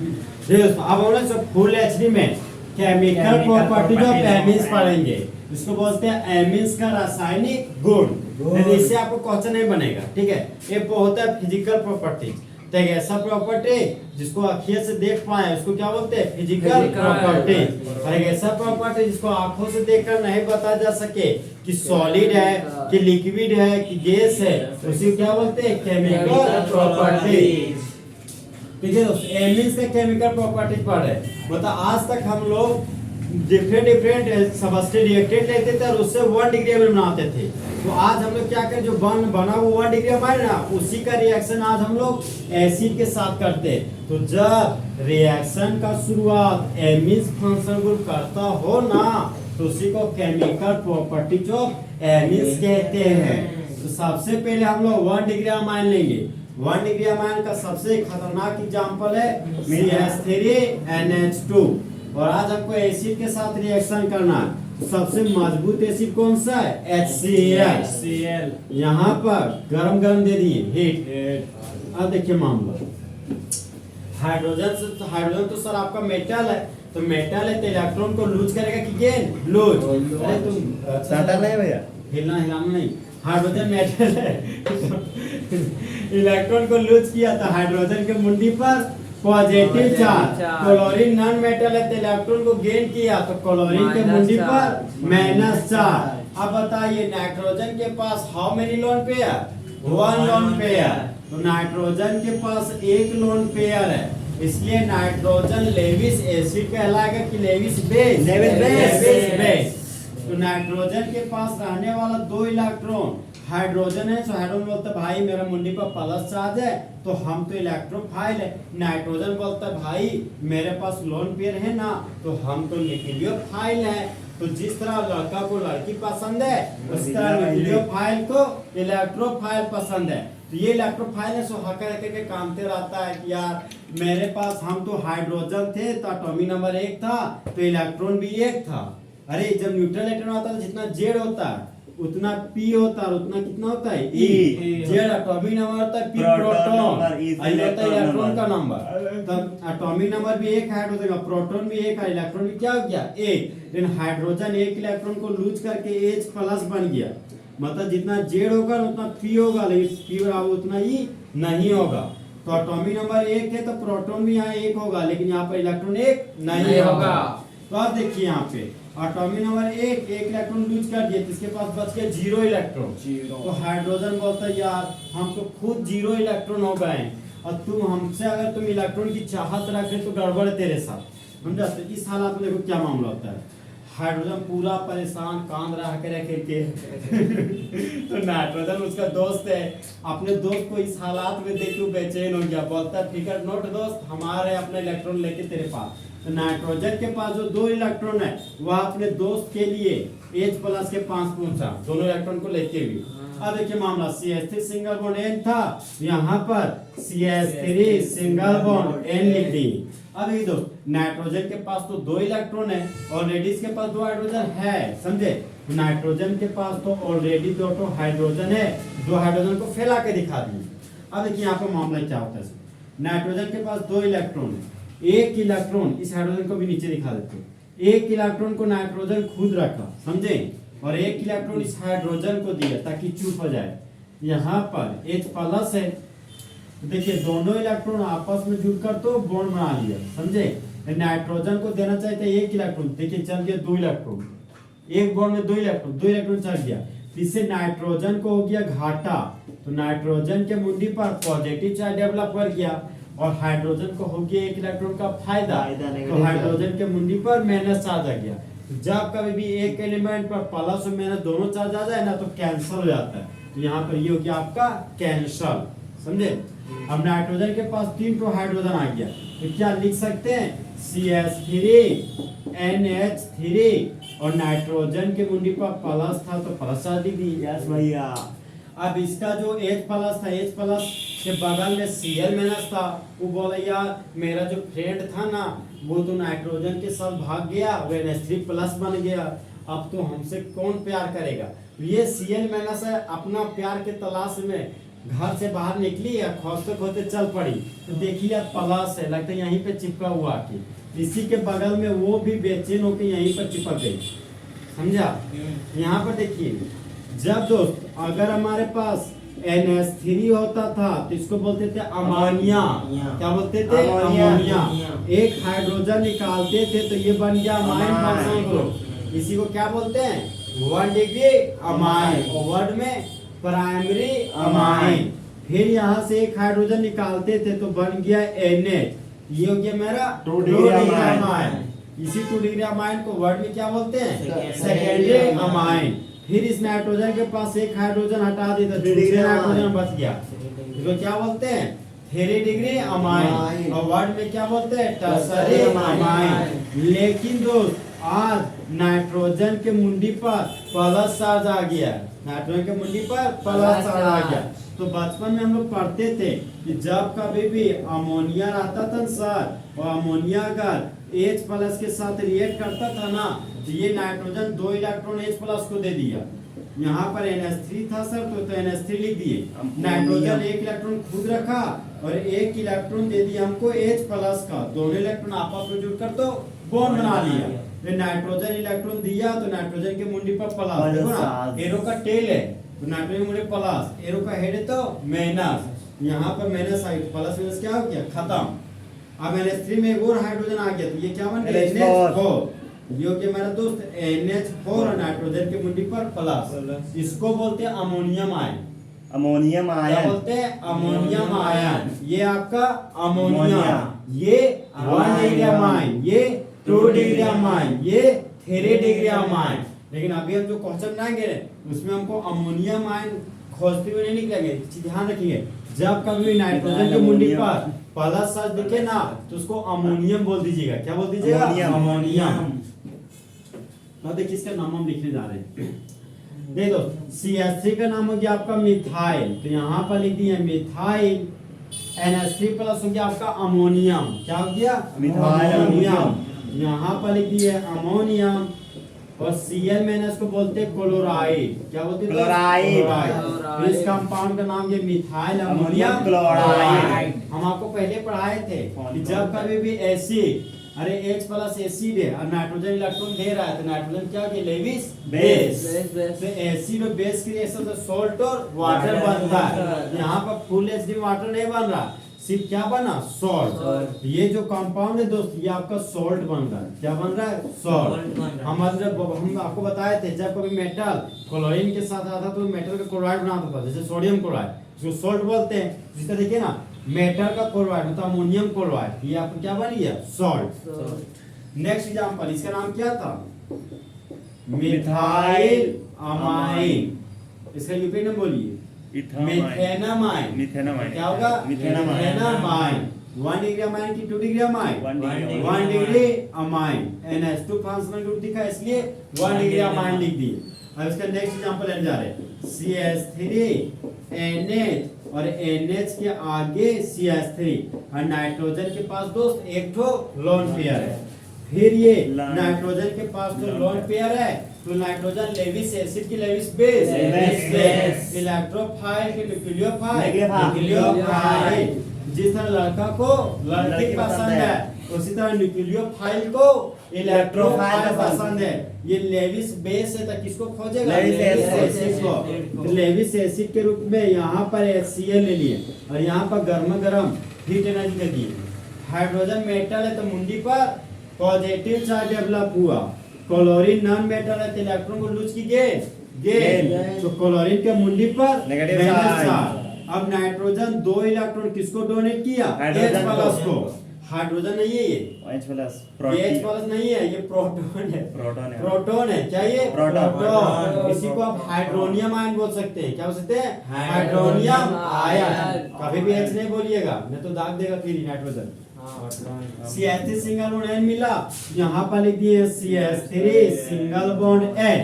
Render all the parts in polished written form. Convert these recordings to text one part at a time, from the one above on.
अब हम लोग सब फुल एचडी में केमिकल प्रॉपर्टी जो एमिन्स पढ़ेंगे, इसको बोलते हैं एमिन्स का रासायनिक गुण। नहीं इससे आपको क्वेश्चन नहीं बनेगा, ठीक है। ये बहुत है फिजिकल प्रॉपर्टी। तो एक ऐसा प्रॉपर्टी जिसको आंखें से देख पाए उसको क्या बोलते हैं, फिजिकल प्रॉपर्टी। और एक ऐसा प्रॉपर्टी जिसको आंखों से देखकर नहीं बता जा सके कि सॉलिड है कि लिक्विड है कि गैस है, उसी को क्या बोलते हैं, केमिकल प्रॉपर्टी। ठीक है दोस्तों, एमिन्स का केमिकल प्रॉपर्टी पढ़े। मतलब आज तक हम लोग डिफरेंट सबस्टेंस रिएक्टेंट लेते थे और उससे 1 डिग्री में बनाते थे। तो आज हम लोग क्या करें, जो बना वो 1 डिग्री में ना, उसी का रिएक्शन आज हम लोग एसिड के साथ करते हैं। तो जब रिएक्शन का शुरुआत एमिन्स फंक्शन ग्रुप करता हो ना, तो उसी को केमिकल प्रॉपर्टी जो एमिन्स कहते हैं। तो सबसे पहले हम लोग 1 डिग्री अमाइन लेंगे। 1 डिग्री अमाइन का सबसे खतरनाक एग्जांपल है CH3NH2। और आज हमको एसिड के साथ रिएक्शन करना है, तो सबसे मजबूत एसिड कौन सा है, HCl। यहाँ पर गरम दे दिए, हीट। अब देखिए मामला हाइड्रोजन तो सर आपका मेटल है, तो मेटल है तो इलेक्ट्रॉन को लूज करेगा कि गेन लूज। अरे तुम साटा नहीं भैया, हिलाना नहीं। हाइड्रोजन मेटल है इलेक्ट्रॉन को लूज किया तो हाइड्रोजन के मुंडी पर positive charge. Chlorine non metal है तो इलेक्ट्रॉन को गेन किया तो क्लोरीन के मुंडी पर माइनस चार्ज। अब बताइए नाइट्रोजन के पास how many lone pair, 1 lone pair. तो नाइट्रोजन के पास 1 लोन पेयर है, इसलिए नाइट्रोजन लेविस एसिड कहलाएगा कि लेविस बेस। बेस। तो नाइट्रोजन के पास रहने वाला 2 इलेक्ट्रॉन हाइड्रोजन है, तो हाइड्रोजन बोलता है भाई मेरा मुंडी पर प्लस चार्ज है तो हम तो इलेक्ट्रोफाइल है। नाइट्रोजन बोलता है भाई मेरे पास लोन पेयर है ना, तो हम तो न्यूक्लियोफाइल है। तो जिस तरह लड़का को लड़की पसंद है उस तरह न्यूक्लियोफाइल को इलेक्ट्रोफाइल पसंद है। तो ये इलेक्ट्रोफाइल है, सो हकर के कामते रहता है कि यार मेरे पास हम तो हाइड्रोजन थे तो एटॉमिक नंबर 1 था तो इलेक्ट्रॉन भी 1 था। अरे जब न्यूट्रल इलेक्ट्रॉन होता है जितना जेड होता है उतना पी होता है, उतना कितना होता है ई। जेड एटॉमिक नंबर होता है, पी प्रोटॉन, आई होता है इलेक्ट्रॉन का नंबर। तब एटॉमिक नंबर भी 1 हाइड्रोजन का, प्रोटॉन भी 1 है, इलेक्ट्रॉन भी क्या हो गया 1। लेकिन हाइड्रोजन 1 इलेक्ट्रॉन को लूज करके H प्लस बन गया। मतलब जितना जेड होगा उतना पी होगा, लेकिन पी बराबर उतना ई नहीं होगा। तो एटॉमिक नंबर 1 है तो प्रोटॉन भी यहाँ 1 होगा, लेकिन यहाँ पर इलेक्ट्रॉन 1 नहीं होगा। तो आप देखिए यहाँ पे एटॉमिक नंबर 1 इलेक्ट्रॉन लूज कर दिए तो इसके पास बच गया 0 इलेक्ट्रॉन। तो हाइड्रोजन बोलता है यार हम तो खुद 0 इलेक्ट्रॉन हो गए और तुम हमसे अगर तुम इलेक्ट्रॉन की चाहत रखे तो गड़बड़ है तेरे साथ, समझा। तो इस हालात में देखो क्या मामला होता है, हाइड्रोजन पूरा परेशान कांद रहा के तो नाइट्रोजन उसका दोस्त है, अपने दोस्त को इस हालात में देख के बेचैन हो गया। बोलता है फिकर नोट दोस्त, हमारे अपने इलेक्ट्रॉन लेके तेरे पास। तो नाइट्रोजन के पास जो 2 इलेक्ट्रॉन है वह अपने दोस्त के लिए H प्लस के 5 पहुंचा, दोनों इलेक्ट्रॉन को लेते हुए। अब देखिए मामला CH3 सिंगल बॉन्ड N था, यहाँ पर CH3 सिंगल बॉन्ड N लिख दी। अब ये दोस्त नाइट्रोजन के पास तो 2 इलेक्ट्रॉन है, ऑलरेडी इसके पास 2 हाइड्रोजन है, समझे। नाइट्रोजन के पास तो ऑलरेडी 2 हाइड्रोजन है, 2 हाइड्रोजन को फैला के दिखा दिए। अब देखिए यहाँ पर मामला क्या होता है, नाइट्रोजन के पास 2 इलेक्ट्रॉन है, 1 इलेक्ट्रॉन इस हाइड्रोजन को भी नीचे दिखा देते हैं, 1 इलेक्ट्रॉन को नाइट्रोजन खुद रखा, समझे, और 1 इलेक्ट्रॉन इस हाइड्रोजन को दिया ताकि चुप हो जाए। यहाँ पर H प्लस है, देखिए दोनों इलेक्ट्रॉन आपस में जुड़कर तो बॉन्ड बना लिया, समझे। नाइट्रोजन को देना चाहिए था 1 इलेक्ट्रॉन, देखिए चल गया 2 इलेक्ट्रॉन, एक बॉन्ड में 2 इलेक्ट्रॉन चल गया। इससे नाइट्रोजन को हो गया घाटा, तो नाइट्रोजन के मुंडी पर पॉजिटिव चार्ज डेवलप कर गया और हाइड्रोजन को हो गया 1 इलेक्ट्रॉन का फायदा, तो हाइड्रोजन के मुंडी पर माइनस चार्ज आ गया। जब कभी भी एक एलिमेंट पर प्लस और माइनस दोनों चार्ज आ जाए ना तो कैंसिल हो जाता है, तो यहाँ पर ये हो गया आपका कैंसल, समझे। अब नाइट्रोजन के पास 3 हाइड्रोजन आ गया तो क्या लिख सकते हैं CH3 NH3 और नाइट्रोजन के मुंडी पर प्लस था तो प्लस चार्ज लिख दी। यस भैया। अब इसका जो H प्लस था, H प्लस के बगल में Cl माइनस था, वो बोला यार मेरा जो फ्रेंड था ना वो तो नाइट्रोजन के साथ भाग गया, वो NH3 प्लस बन गया, अब तो हमसे कौन प्यार करेगा। ये Cl माइनस है, अपना प्यार के तलाश में घर से बाहर निकली या खोजते खोजते चल पड़ी तो देखी यार प्लस है, लगता है यहीं पे चिपका हुआ आके। इसी के बगल में वो भी बेचैन होकर यहीं पर चिपक गई, समझा। यहाँ पर देखिए, जब दोस्त अगर हमारे पास NH3 होता था तो इसको बोलते थे अमोनिया। क्या बोलते थे? अमोनिया। एक हाइड्रोजन निकालते थे तो ये बन गया अमाइन फंक्शनल ग्रुप। इसी को क्या बोलते हैं? 1 डिग्री अमाइन, और वर्ड में प्राइमरी अमाइन। फिर यहाँ से एक हाइड्रोजन निकालते थे तो बन गया NH, ये हो गया मेरा 2 डिग्री अमाइन। इसी 2 डिग्री अमाइन को वर्ड में क्या बोलते हैं? Secondary amine. फिर इस नाइट्रोजन के पास एक हाइड्रोजन हटा देता, 2 डिग्री नाइट्रोजन बच गया, इसको क्या बोलते हैं? 3 डिग्री अमाइन। और वर्ड में क्या बोलते हैं? Tertiary amine. लेकिन दोस्त आज नाइट्रोजन के मुंडी पर प्लस चार्ज आ गया, नाइट्रोजन के मुंडी पर प्लस चार्ज आ गया। तो बचपन में हम लोग पढ़ते थे कि जब कभी भी अमोनिया रहता था सर, और अमोनिया अगर H प्लस के साथ रिएक्ट करता था ना, तो ये नाइट्रोजन 2 इलेक्ट्रॉन H प्लस को दे दिया। यहाँ पर NH3 था सर, तो NH3 लिख दिए। नाइट्रोजन 1 इलेक्ट्रॉन खुद रखा और 1 इलेक्ट्रॉन दे दिया हमको H प्लस का, दोनों इलेक्ट्रॉन आपस में जुड़कर तो बॉन्ड बना लिया। तो नाइट्रोजन इलेक्ट्रॉन दिया तो नाइट्रोजन के मुंडी पर प्लस, देखो ना एरो का टेल है तो नाइट्रोजन मुंडी प्लस, एरो का हेड है तो माइनस। यहाँ पर माइनस आई, प्लस माइनस क्या हो गया? खत्म। अब NH3 में एक और हाइड्रोजन आ गया तो ये क्या बन गया? NH4। ये हो गया मेरा दोस्त NH4 और नाइट्रोजन के मुंडी पर प्लस। इसको बोलते हैं अमोनियम आयन। अमोनियम आयन क्या बोलते हैं? Ammonium ion. ये आपका अमोनिया, ये 1 डिग्री अमाइन, ये 2 डिग्री अमाइन, ये 3 डिग्री अमाइन। लेकिन अभी हम जो क्वेश्चन बनाएंगे उसमें हमको अमोनियम आयन खोजते हुए नहीं निकलेंगे। ध्यान रखिए, जब कभी नाइट्रोजन के मुंडी पर प्लस चार्ज दिखे ना तो उसको अमोनियम बोल दीजिएगा। क्या बोल दीजिएगा? अमोनियम। अब देखिए इसका नाम हम लिखने जा रहे हैं। देखो CH3 का नाम हो गया आपका मिथाइल, तो यहाँ पर लिख दिए मिथाइल। NH3 प्लस हो गया आपका अमोनियम। क्या हो गया? अमोनियम। यहाँ पर लिख दिए अमोनियम। और Cl में इसको बोलते हैं क्लोराइड। क्या बोलते हैं? क्लोराइड। इस कंपाउंड का नाम ये मिथाइल अमोनियम क्लोराइड। हम आपको पहले पढ़ाए थे कि जब कभी भी एसिड, अरे H प्लस एसिड है और नाइट्रोजन इलेक्ट्रॉन दे रहा है तो नाइट्रोजन क्या हो गया? Lewis base. तो एसिड और बेस के रिएक्शन से सॉल्ट और वाटर बनता है। यहाँ पर फुल एसिड वाटर नहीं बन रहा, सिर्फ क्या बना? सॉल्ट। ये जो कंपाउंड है दोस्त ये आपका सॉल्ट बन रहा है। क्या बन रहा है? सॉल्ट। हम आपको बताए थे जब कभी मेटल क्लोरीन के साथ आता तो मेटल का क्लोराइड बनाता था, जैसे सोडियम क्लोराइड, जिसको सॉल्ट बोलते हैं। जिस तरह देखिए ना, मेटल का क्लोराइड मतलब अमोनियम क्लोराइड, ये आपको क्या बन गया? सॉल्ट। नेक्स्ट एग्जांपल, इसका नाम क्या था? Methyl amine. इसका यूपी नाम बोलिए। मिथेनामाइन। मिथेनामाइन क्या होगा? मिथेनामाइन। 1 डिग्री अमाइन की 2 degree amine? 1 degree amine. NH2 functional group दिखा इसलिए 1 डिग्री अमाइन लिख दिए। अब इसका नेक्स्ट एग्जांपल लेने जा रहे हैं। CH3 NH और NH के आगे CH3 और नाइट्रोजन के पास दोस्त एक तो लोन पेयर है। फिर ये नाइट्रोजन के पास तो लोन पेयर है तो नाइट्रोजन लेविस एसिड की लेविस बेस, इलेक्ट्रोफाइल की न्यूक्लियोफाइल। जिस तरह लड़का को लड़की पसंद है उसी तरह न्यूक्लियोफाइल को इलेक्ट्रोफाइल पसंद है। ये लेविस बेस है तो किसको खोजेगा? लेविस एसिड को। लेविस एसिड के रूप में यहाँ पर HCl ले लिए और यहाँ पर गर्म हीट एनर्जी दे दिए। हाइड्रोजन मेटल है तो मुंडी पर पॉजिटिव चार्ज डेवलप हुआ। क्लोरीन नॉन मेटल है तो इलेक्ट्रॉन को लूज की गेन, तो क्लोरीन के मुंडी पर नेगेटिव चार्ज। अब नाइट्रोजन 2 इलेक्ट्रॉन किसको डोनेट किया? H प्लस को। हाइड्रोजन नहीं है ये, H प्लस नहीं है, ये प्रोटॉन है। प्रोटॉन है। क्या ये? प्रोटॉन। इसी को आप हाइड्रोनियम आयन बोल सकते हैं। क्या बोल सकते हैं? Hydronium ion. कभी भी H नहीं बोलिएगा, नहीं तो दाग देगा फिर nitrogen. CH3 single bond N मिला, यहाँ पर लिख दिए CH3 सिंगल बॉन्ड N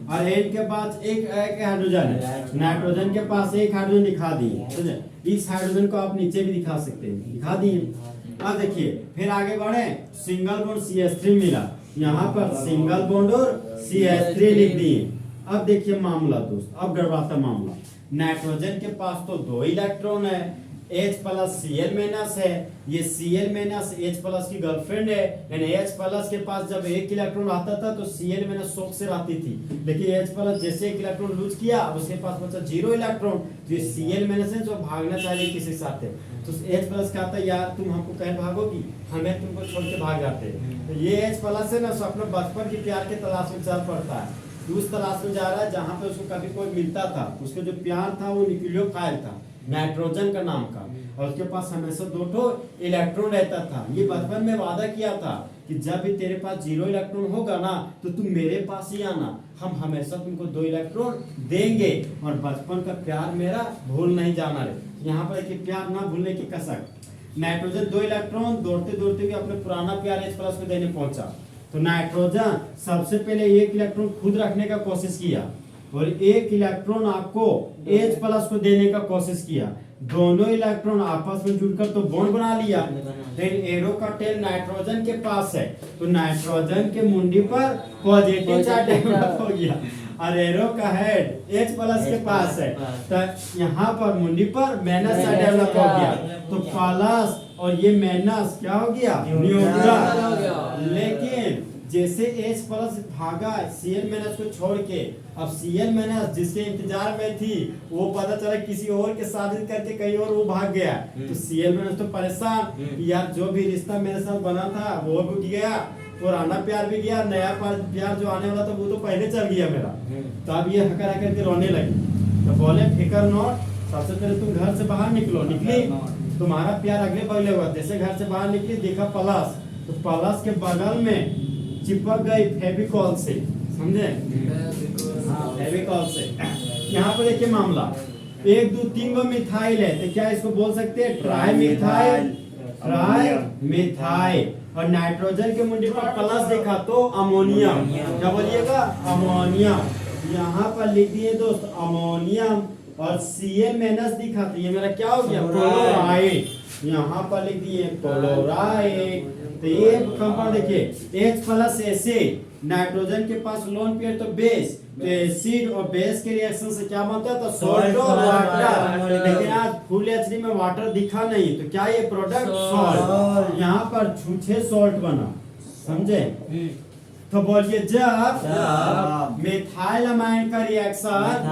और N के पास एक हाइड्रोजन है, नाइट्रोजन के पास एक हाइड्रोजन दिखा दिए। इस हाइड्रोजन को आप नीचे भी दिखा सकते हैं, दिखा दिए। अब देखिए फिर आगे बढ़े, सिंगल बॉन्ड CH3 मिला, यहाँ पर सिंगल बॉन्ड और CH3 लिख दिए। अब देखिए मामला दोस्त, अब गड़बड़ाता मामला। नाइट्रोजन के पास तो 2 इलेक्ट्रॉन है, H प्लस Cl माइनस है, ये Cl माइनस H प्लस की गर्लफ्रेंड है, यानी H प्लस के पास जब 1 इलेक्ट्रॉन आता था तो Cl माइनस शौक से आती थी, लेकिन H प्लस जैसे 1 इलेक्ट्रॉन लूज किया अब उसके पास बचा 0 इलेक्ट्रॉन, तो ये Cl माइनस है जो भागना चाहिए किसी के साथ है, तो H प्लस कहता है यार तुम हमको कहीं भागोगी, हमें तुमको छोड़ के भाग जाते, तो ये H प्लस है ना सो अपने बचपन की प्यार के तलाश में चल पड़ता है, उस तलाश में जा रहा है जहाँ पे उसको कभी कोई मिलता था, उसका जो प्यार था वो न्यूक्लियोफाइल था, नाइट्रोजन का नाम का, और उसके पास हमेशा 2 इलेक्ट्रॉन रहता था। ये बचपन में वादा किया था कि जब भी तेरे पास 0 इलेक्ट्रॉन होगा ना तो तुम मेरे पास ही आना, हम हमेशा तुमको 2 इलेक्ट्रॉन देंगे, और बचपन का प्यार मेरा भूल नहीं जाना रे। यहाँ पर कि प्यार ना भूलने की कसक, नाइट्रोजन 2 इलेक्ट्रॉन दौड़ते दौड़ते भी अपने पुराना प्यार H प्लस को देने पहुंचा, तो नाइट्रोजन सबसे पहले 1 इलेक्ट्रॉन खुद रखने का कोशिश किया और 1 इलेक्ट्रॉन आपको H प्लस को देने का कोशिश किया, दोनों इलेक्ट्रॉन आपस में जुड़कर तो बॉन्ड बना लिया, फिर एरो का टेल नाइट्रोजन के पास है तो नाइट्रोजन के मुंडी पर पॉजिटिव चार्ज डेवलप हो गया, और एरो का हेड H प्लस के पास है तो यहाँ पर मुंडी पर माइनस चार्ज डेवलप हो गया, तो प्लस और ये माइनस क्या हो गया न्यूट्रल, लेकिन जैसे H प्लस भागा Cl माइनस को छोड़ के, अब Cl माइनस जिसके इंतजार में थी वो पता चला किसी और के शादी करके कहीं और वो भाग गया, तो Cl माइनस तो परेशान कि यार जो भी रिश्ता मेरे साथ बना था वो भी गया, पुराना प्यार भी गया, नया प्यार जो आने वाला था वो तो पहले चल गया मेरा, तो अब ये हकर हकर के रोने लगी, तो बोले फिकर नॉट, सबसे पहले तुम घर से बाहर निकलो, निकली तुम्हारा प्यार अगले बगले हुआ, जैसे घर से बाहर निकली देखा प्लस, तो प्लस के बगल में चिपक गई फेविकॉल से, समझे फेविकॉल से। यहाँ पर देखिए मामला 1 2 3 गो मिथाइल है, तो क्या इसको बोल सकते हैं ट्राई मिथाइल, और नाइट्रोजन के मुंडे पर प्लस देखा तो अमोनियम, क्या बोलिएगा अमोनियम, यहाँ पर लिख दिए दोस्त अमोनियम, और Cl माइनस दिखा तो ये मेरा क्या हो गया क्लोराइड, यहाँ पर लिख दिए क्लोराइड, तो ये कंपाउंड देखिए H प्लस एसिड, नाइट्रोजन के पास लोन पेयर तो बेस, तो एसिड और बेस के रिएक्शन से क्या बनता है तो सॉल्ट और वाटर, लेकिन आज फुल एचडी में वाटर दिखा नहीं, तो क्या ये प्रोडक्ट सॉल्ट, यहाँ पर छूछे सॉल्ट बना, समझे, तो बोलिए जब मिथाइल अमाइन का रिएक्शन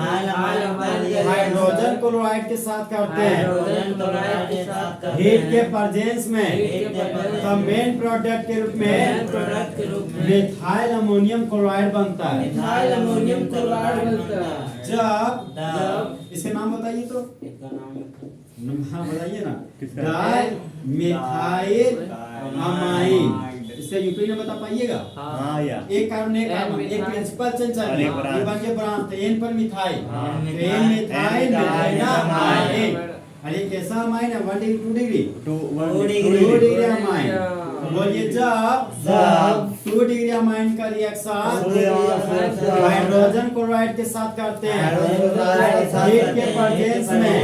हाइड्रोजन क्लोराइड के साथ करते हैं हीट के प्रेजेंस में, तो मेन प्रोडक्ट के रूप में मिथाइल अमोनियम क्लोराइड बनता है, जब इसके नाम बताइए तो नाम बताइए ना, डाई मिथाइल अमाइन, इसका यूपी में बता पाइएगा, हाँ या एक कार्बन एक प्रिंसिपल चेंज चाहिए, ये बन गया ब्रांच, तो एन पर मिथाइल, एन मिथाइल अमाइन, अरे कैसा अमाइन है 1 डिग्री 2 डिग्री अमाइन, बोलिए जब 2 डिग्री अमाइन का रिएक्शन हाइड्रोजन क्लोराइड के साथ करते हैं हीट के प्रेजेंस में,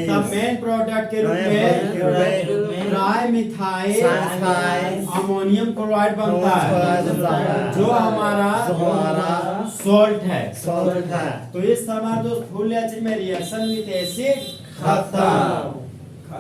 तब मेन प्रोडक्ट के रूप में ट्राई मिथाइल अमोनियम क्लोराइड बनता है जो हमारा सॉल्ट है, तो इस समय दोस्त फुल एसिड में रिएक्शन विद एसिड खत्म।